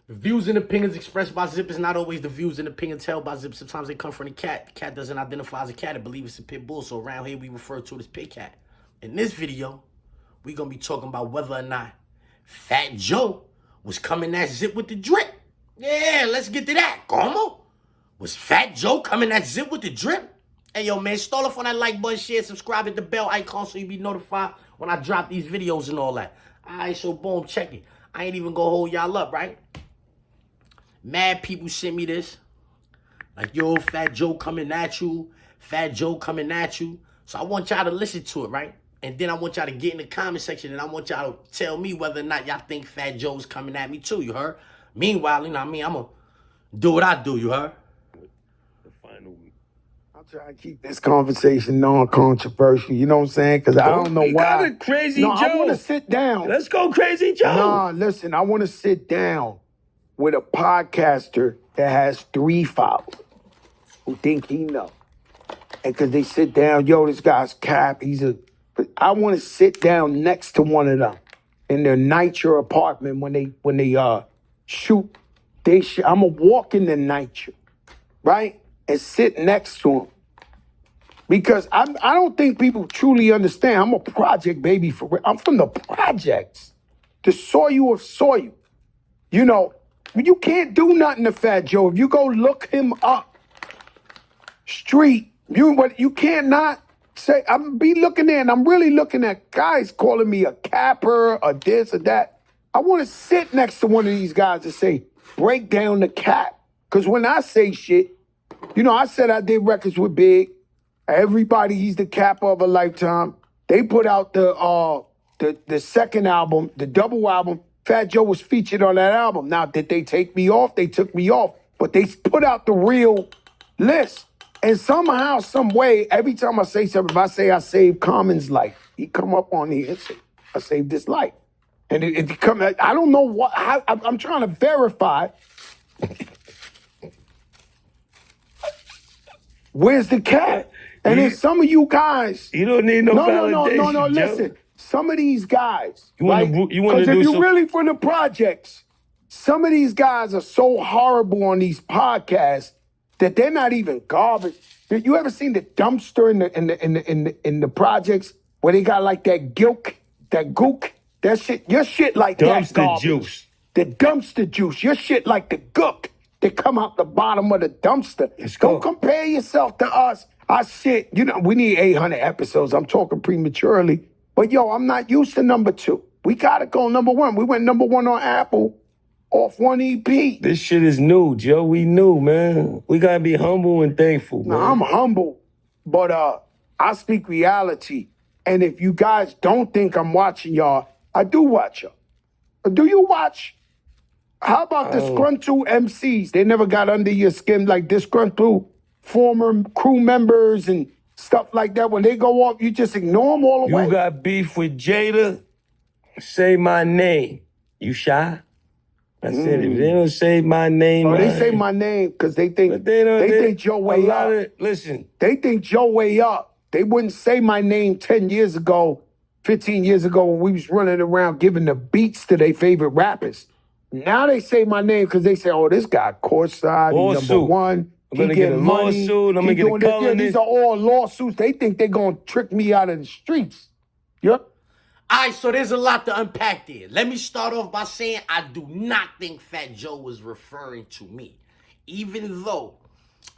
The views and opinions expressed by Zip is not always the views and opinions held by Zip. Sometimes they come from the cat. The cat doesn't identify as a cat. It believes it's a pit bull. So around here, we refer to it as pit cat. In this video, we're going to be talking about whether or not Fat Joe was coming at Zip with the drip. Yeah, let's get to that. Como? Was Fat Joe coming at Zip with the drip? Hey, yo, man, start off on that like button, share, subscribe, hit the bell icon so you be notified when I drop these videos and all that. All right, so boom, check it. I ain't even gonna hold y'all up, right? Mad people sent me this. Like, yo, Fat Joe coming at you. Fat Joe coming at you. So I want y'all to listen to it, right? And then I want y'all to get in the comment section and I want y'all to tell me whether or not y'all think Fat Joe's coming at me too, you heard? Meanwhile, you know what I mean? I'm gonna do what I do, you heard? I'm trying to keep this conversation non-controversial, you know what I'm saying? Because I don't know why. Got it, Crazy Joe. I want to sit down. Let's go, Crazy Joe. Nah, listen, I want to sit down with a podcaster that has 3 followers who think he know. And because they sit down, yo, this guy's cap, I want to sit down next to one of them in their NYCHA apartment when they shoot. I'm going to walk in the NYCHA, right? And sit next to him. Because I don't think people truly understand. I'm a project baby for real. I'm from the projects. The soil of soil. You know, you can't do nothing to Fat Joe. If you go look him up, street, you cannot say, I'm be looking there and I'm really looking at guys calling me a capper or this or that. I want to sit next to one of these guys and say, break down the cap. Because when I say shit, you know, I said I did records with Big. Everybody, he's the capper of a lifetime. They put out the second album, the double album. Fat Joe was featured on that album. Now, did they take me off? They took me off. But they put out the real list. And somehow, some way, every time I say something, if I say I saved Common's life, he come up on here and say, I saved his life. And it come, I don't know what, I'm trying to verify. Where's the cat? And then some of you guys. You don't need no validation. No, listen. Some of these guys. You want to do Because if you're really from the projects, some of these guys are so horrible on these podcasts that they're not even garbage. You ever seen the dumpster in the projects where they got like that gook? That shit, your shit like that garbage. Juice. The dumpster juice. Your shit like the gook that come out the bottom of the dumpster. Don't compare yourself to us. Our shit, you know, we need 800 episodes. I'm talking prematurely. But yo, I'm not used to number 2. We gotta go number 1. We went number 1 on Apple off 1 EP. This shit is new, Joe. We new, man. We gotta be humble and thankful, man. I'm humble, but I speak reality. And if you guys don't think I'm watching y'all, I do watch y'all. Do you watch? How about disgruntled MCs? They never got under your skin, like disgruntled former crew members and stuff like that. When they go off, you just ignore them all the way. You got beef with Jada? Say my name. You shy? I said, if they don't say my name, they say my name because they think think Joe way up. Listen, they think Joe way up. They wouldn't say my name 10 years ago, 15 years ago when we was running around giving the beats to their favorite rappers. Now they say my name because they say, oh, this guy courtside, he's number 1. I'm going to get a lawsuit. I'm going to get a color. These are all lawsuits. They think they're going to trick me out of the streets. Yep. All right, so there's a lot to unpack there. Let me start off by saying I do not think Fat Joe was referring to me. Even though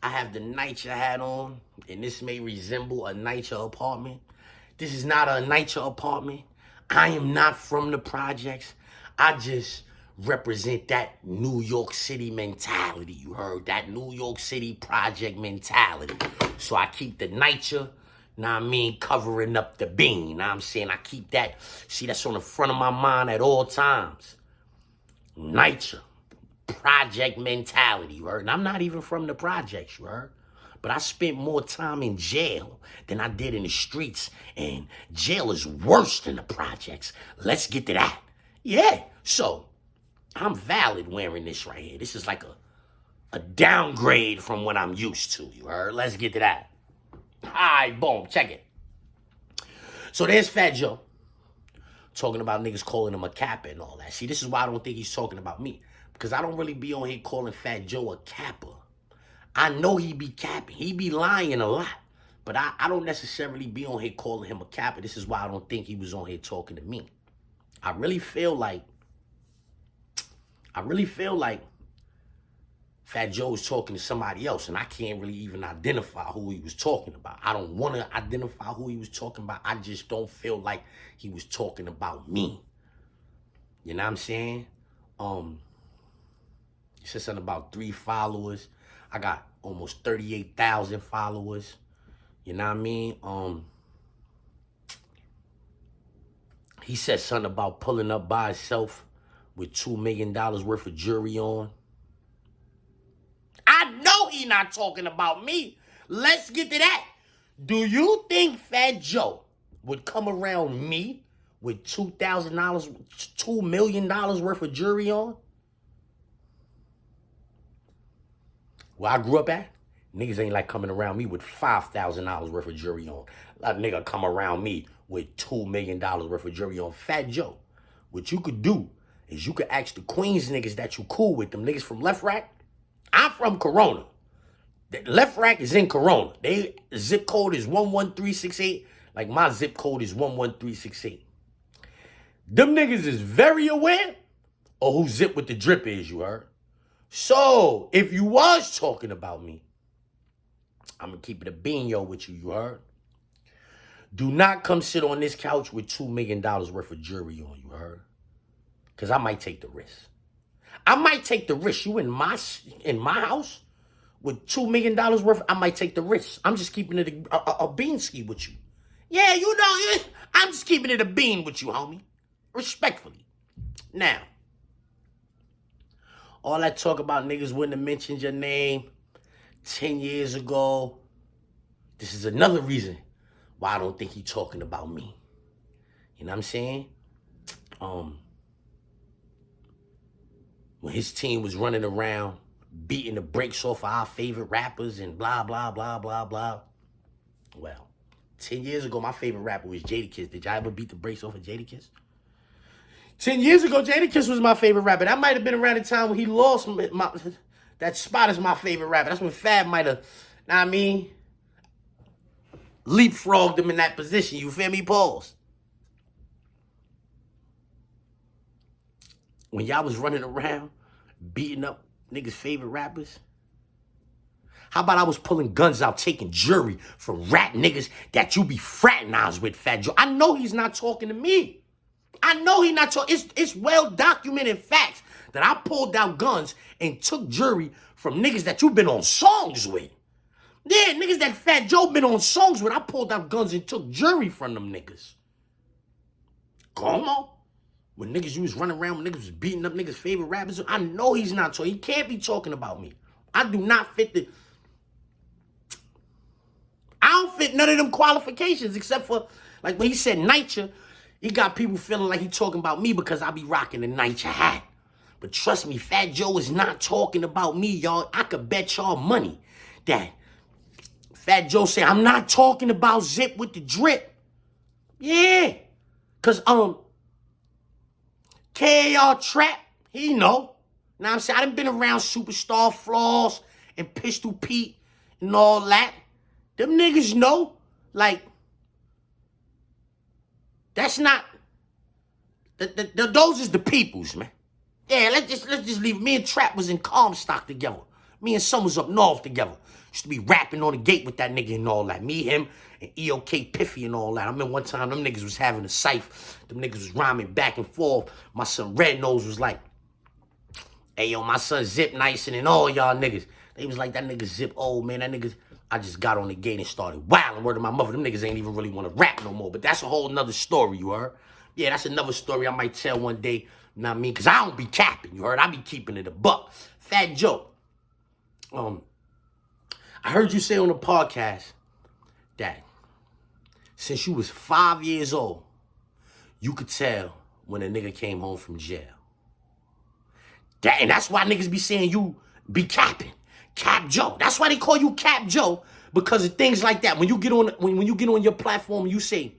I have the NYCHA hat on, and this may resemble a NYCHA apartment. This is not a NYCHA apartment. I am not from the projects. I just represent that New York City mentality. You heard? That New York City project mentality. So I keep the NYCHA, know what I mean, covering up the bean. Know what I'm saying? I keep that. See, that's on the front of my mind at all times. NYCHA, project mentality, you heard? And I'm not even from the projects, you heard? But I spent more time in jail than I did in the streets. And jail is worse than the projects. Let's get to that. Yeah, so I'm valid wearing this right here. This is like a downgrade from what I'm used to, you heard? Let's get to that. All right, boom, check it. So there's Fat Joe talking about niggas calling him a capper and all that. See, this is why I don't think he's talking about me. Because I don't really be on here calling Fat Joe a capper. I know he be capping. He be lying a lot. But I don't necessarily be on here calling him a capper. This is why I don't think he was on here talking to me. I really feel like Fat Joe was talking to somebody else, and I can't really even identify who he was talking about. I don't want to identify who he was talking about. I just don't feel like he was talking about me. You know what I'm saying? He said something about 3 followers. I got almost 38,000 followers. You know what I mean? He said something about pulling up by himself with $2 million worth of jewelry on. I know he not talking about me. Let's get to that. Do you think Fat Joe would come around me with $2,000, $2 million worth of jewelry on? Where I grew up at, niggas ain't like coming around me with $5,000 worth of jewelry on. A nigga come around me with $2 million worth of jewelry on. Fat Joe, what you could do is you could ask the Queens niggas that you cool with, them niggas from Left Rack. I'm from Corona. The Left Rack is in Corona. They zip code is 11368. Like my zip code is 11368. Them niggas is very aware of who Zip with the Drip is, you heard? So, if you was talking about me, I'm going to keep it a bean, with you, you heard? Do not come sit on this couch with $2 million worth of jewelry on, you heard? Because I might take the risk. I might take the risk. You in my house with $2 million worth, I might take the risk. I'm just keeping it a bean ski with you. Yeah, you know, I'm just keeping it a bean with you, homie. Respectfully. Now, all that talk about niggas wouldn't have mentioned your name 10 years ago. This is another reason why I don't think he talking about me. You know what I'm saying? When his team was running around beating the brakes off of our favorite rappers and blah, blah, blah, blah, blah. Well, 10 years ago, my favorite rapper was Jadakiss. Did y'all ever beat the brakes off of Jadakiss? 10 years ago, Jadakiss was my favorite rapper. That might have been around the time when he lost that spot as my favorite rapper. That's when Fab might have, leapfrogged him in that position. You feel me? Pause. When y'all was running around beating up niggas' favorite rappers, how about I was pulling guns out, taking jewelry from rat niggas that you be fraternized with, Fat Joe? I know he's not talking to me. I know he's not talking. It's well documented facts that I pulled out guns and took jewelry from niggas that you've been on songs with. Yeah, niggas that Fat Joe been on songs with, I pulled out guns and took jewelry from them niggas. Come on. When niggas you was running around, when niggas was beating up niggas' favorite rappers, I know he's not talking. He can't be talking about me. I do not fit I don't fit none of them qualifications except for, like when he said NYCHA, he got people feeling like he talking about me because I be rocking the NYCHA hat. But trust me, Fat Joe is not talking about me, y'all. I could bet y'all money that Fat Joe said, I'm not talking about Zip with the Drip. Yeah. Because, KAR Trap, he know. Now I'm saying, I done been around Superstar Flaws and Pistol Pete and all that. Them niggas know, like, that's not, those is the peoples, man. Yeah, let's just leave it. Me and Trap was in Comstock together. Me and Son was up north together. Used to be rapping on the gate with that nigga and all that. Me, him, and EOK Piffy and all that. I remember one time them niggas was having a cypher. Them niggas was rhyming back and forth. My son Red Nose was like, hey, yo, my son Zip Nyson and all y'all niggas. They was like, that nigga Zip old, man. That nigga, I just got on the gate and started wilding. Word to my mother, them niggas ain't even really want to rap no more. But that's a whole nother story, you heard? Yeah, that's another story I might tell one day. You know what I mean? Because I don't be capping, you heard? I be keeping it a buck. Fat Joe. I heard you say on the podcast that since you was 5 years old, you could tell when a nigga came home from jail. And that's why niggas be saying you be capping. Cap Joe. That's why they call you Cap Joe, because of things like that. When you get on your platform, you say,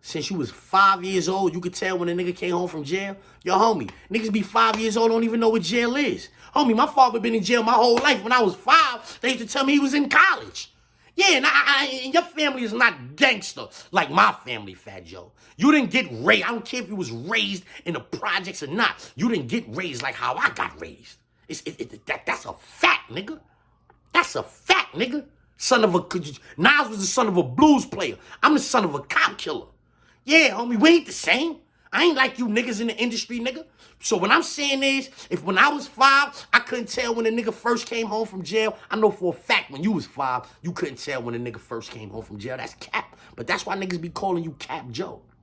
since you was 5 years old, you could tell when a nigga came home from jail? Yo, homie, niggas be 5 years old, don't even know what jail is. Homie, my father been in jail my whole life. When I was 5, they used to tell me he was in college. Yeah, and your family is not gangster like my family, Fat Joe. You didn't get raised. I don't care if you was raised in the projects or not. You didn't get raised like how I got raised. That's a fact, nigga. That's a fact, nigga. Nas was the son of a blues player. I'm the son of a cop killer. Yeah, homie, we ain't the same. I ain't like you niggas in the industry, nigga. So what I'm saying is, if when I was 5, I couldn't tell when a nigga first came home from jail, I know for a fact when you was 5, you couldn't tell when a nigga first came home from jail. That's cap. But that's why niggas be calling you Cap Joe.